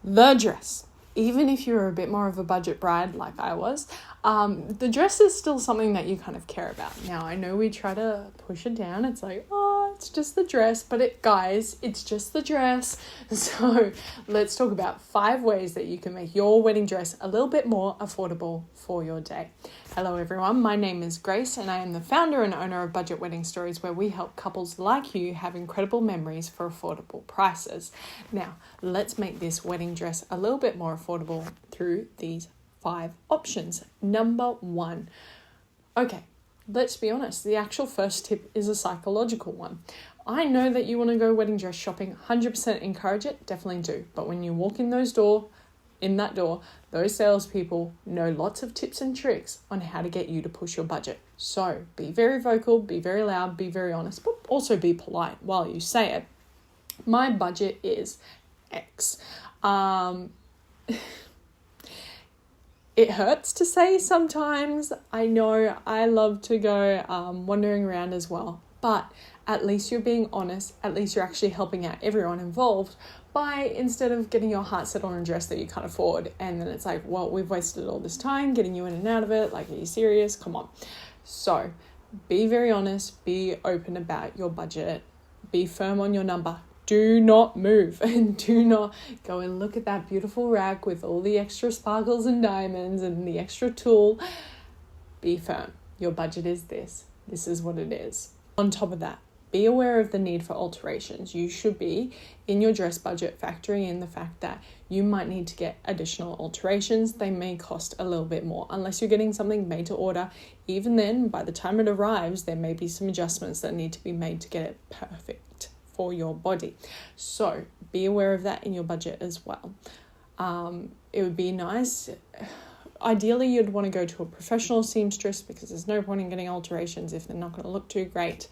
the dress. Even if you're a bit more of a budget bride like I was, the dress is still something that you kind of care about. Now, I know we try to push it down. It's like, oh, it's just the dress. But guys, it's just the dress. So let's talk about 5 ways that you can make your wedding dress a little bit more affordable for your day. Hello, everyone. My name is Grace, and I am the founder and owner of Budget Wedding Stories, where we help couples like you have incredible memories for affordable prices. Now, let's make this wedding dress a little bit more affordable through these 5 options. Number 1. Okay, let's be honest. The actual first tip is a psychological one. I know that you want to go wedding dress shopping. 100% encourage it. Definitely do. But when you walk in that door, those salespeople know lots of tips and tricks on how to get you to push your budget. So be very vocal, be very loud, be very honest, but also be polite while you say it. My budget is X. It hurts to say sometimes. I know I love to go wandering around as well, but at least you're being honest. At least you're actually helping out everyone involved by, instead of getting your heart set on a dress that you can't afford, and then it's like, well, we've wasted all this time getting you in and out of it. Like, are you serious? Come on. So be very honest, be open about your budget, be firm on your number. Do not move, and do not go and look at that beautiful rack with all the extra sparkles and diamonds and the extra tulle. Be firm. Your budget is this. This is what it is. On top of that, be aware of the need for alterations. You should be, in your dress budget, factoring in the fact that you might need to get additional alterations. They may cost a little bit more, unless you're getting something made to order. Even then, by the time it arrives, there may be some adjustments that need to be made to get it perfect for your body. So be aware of that in your budget as well. It would be nice. Ideally, you'd want to go to a professional seamstress, because there's no point in getting alterations if they're not going to look too great.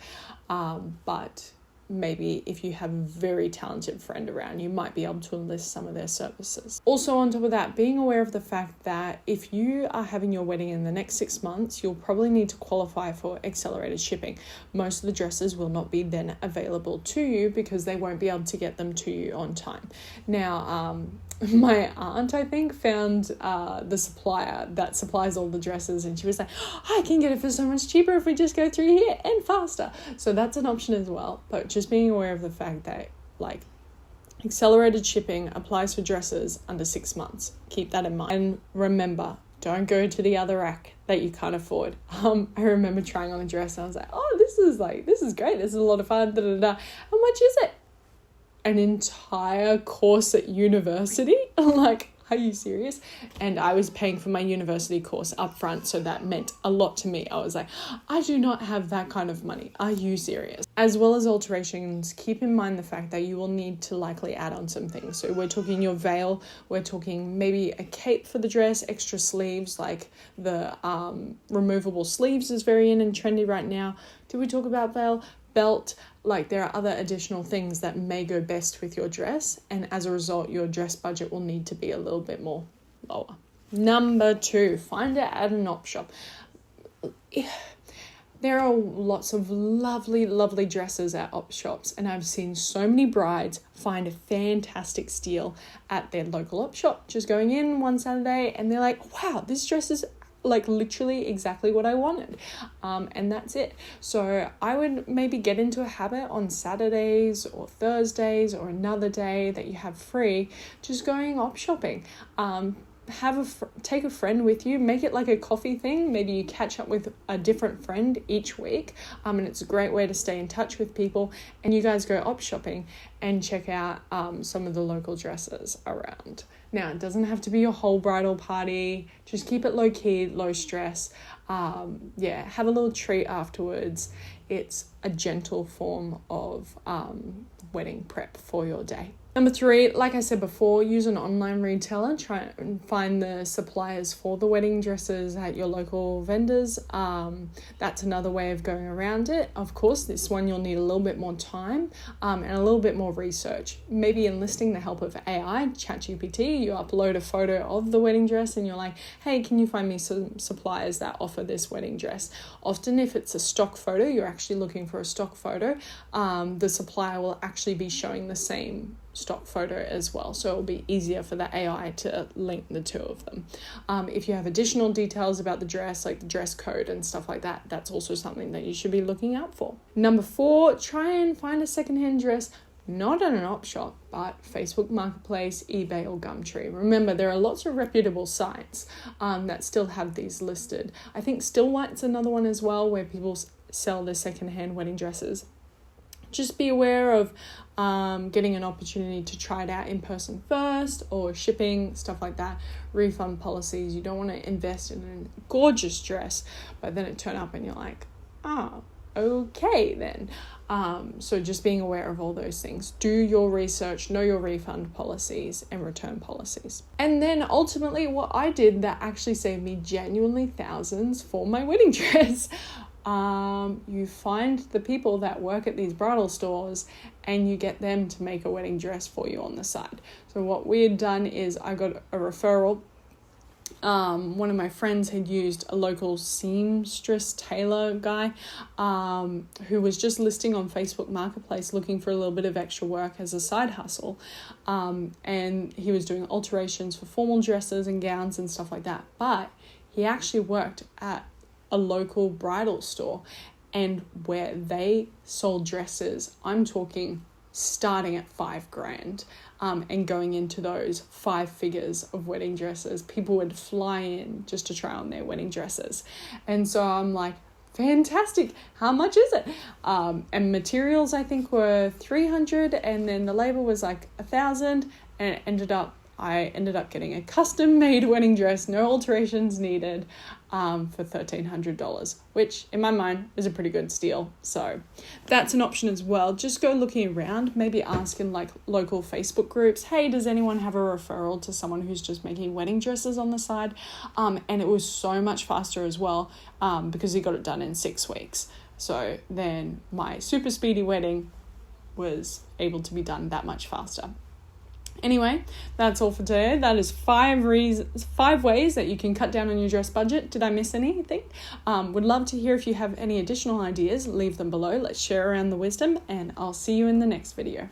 But maybe if you have a very talented friend around, you might be able to enlist some of their services. Also, on top of that, being aware of the fact that if you are having your wedding in the next 6 months, you'll probably need to qualify for accelerated shipping. Most of the dresses will not be then available to you because they won't be able to get them to you on time. Now, my aunt, I think, found the supplier that supplies all the dresses, and she was like, I can get it for so much cheaper if we just go through here and faster. So that's an option as well. But just being aware of the fact that, like, accelerated shipping applies for dresses under 6 months. Keep that in mind. And remember, don't go to the other rack that you can't afford. I remember trying on a dress and I was like, oh, this is great. This is a lot of fun. How much is it? An entire course at university? Like, are you serious? And I was paying for my university course up front, so that meant a lot to me. I was like, I do not have that kind of money. Are you serious? As well as alterations, keep in mind the fact that you will need to likely add on some things. So we're talking your veil, we're talking maybe a cape for the dress, extra sleeves, like the removable sleeves is very in and trendy right now. Did we talk about veil? Belt? Like, there are other additional things that may go best with your dress, and as a result, your dress budget will need to be a little bit more lower. Number 2, find it at an op shop. There are lots of lovely, lovely dresses at op shops, and I've seen so many brides find a fantastic steal at their local op shop, just going in one Saturday, and they're like, wow, this dress is like literally exactly what I wanted, and that's it. So I would maybe get into a habit on Saturdays or Thursdays or another day that you have free, just going op shopping. Take a friend with you, make it like a coffee thing. Maybe you catch up with a different friend each week, and it's a great way to stay in touch with people, and you guys go op shopping and check out some of the local dresses around. Now, it doesn't have to be your whole bridal party. Just keep it low key, low stress. Have a little treat afterwards. It's a gentle form of wedding prep for your day. Number 3, like I said before, use an online retailer. Try and find the suppliers for the wedding dresses at your local vendors. That's another way of going around it. Of course, this one you'll need a little bit more time and a little bit more research. Maybe enlisting the help of AI, ChatGPT. You upload a photo of the wedding dress and you're like, hey, can you find me some suppliers that offer this wedding dress? Often, if it's a stock photo, you're actually looking for a stock photo, the supplier will actually be showing the same stock photo as well, so it'll be easier for the AI to link the two of them. If you have additional details about the dress, like the dress code and stuff like that, that's also something that you should be looking out for. Number 4, try and find a secondhand dress not at an op shop, but Facebook Marketplace, eBay, or Gumtree. Remember, there are lots of reputable sites that still have these listed. I think Still White's another one as well, where people sell their secondhand wedding dresses. Just be aware of getting an opportunity to try it out in person first, or shipping, stuff like that. Refund policies. You don't want to invest in a gorgeous dress, but then it turn up and you're like, okay then. So just being aware of all those things. Do your research, know your refund policies and return policies. And then ultimately what I did that actually saved me genuinely thousands for my wedding dress. You find the people that work at these bridal stores and you get them to make a wedding dress for you on the side. So what we had done is I got a referral. One of my friends had used a local seamstress tailor guy who was just listing on Facebook Marketplace looking for a little bit of extra work as a side hustle. And he was doing alterations for formal dresses and gowns and stuff like that. But he actually worked at a local bridal store, and where they sold dresses, I'm talking starting at $5,000 and going into those 5 figures of wedding dresses. People would fly in just to try on their wedding dresses. And so I'm like, fantastic, how much is it? And materials I think were $300, and then the labor was like $1,000, and I ended up getting a custom made wedding dress, no alterations needed, for $1,300, which in my mind is a pretty good steal. So that's an option as well. Just go looking around, maybe ask in like local Facebook groups, hey, does anyone have a referral to someone who's just making wedding dresses on the side? And it was so much faster as well, because he got it done in 6 weeks. So then my super speedy wedding was able to be done that much faster. Anyway, that's all for today. That is 5 ways that you can cut down on your dress budget. Did I miss anything? Would love to hear if you have any additional ideas. Leave them below. Let's share around the wisdom, and I'll see you in the next video.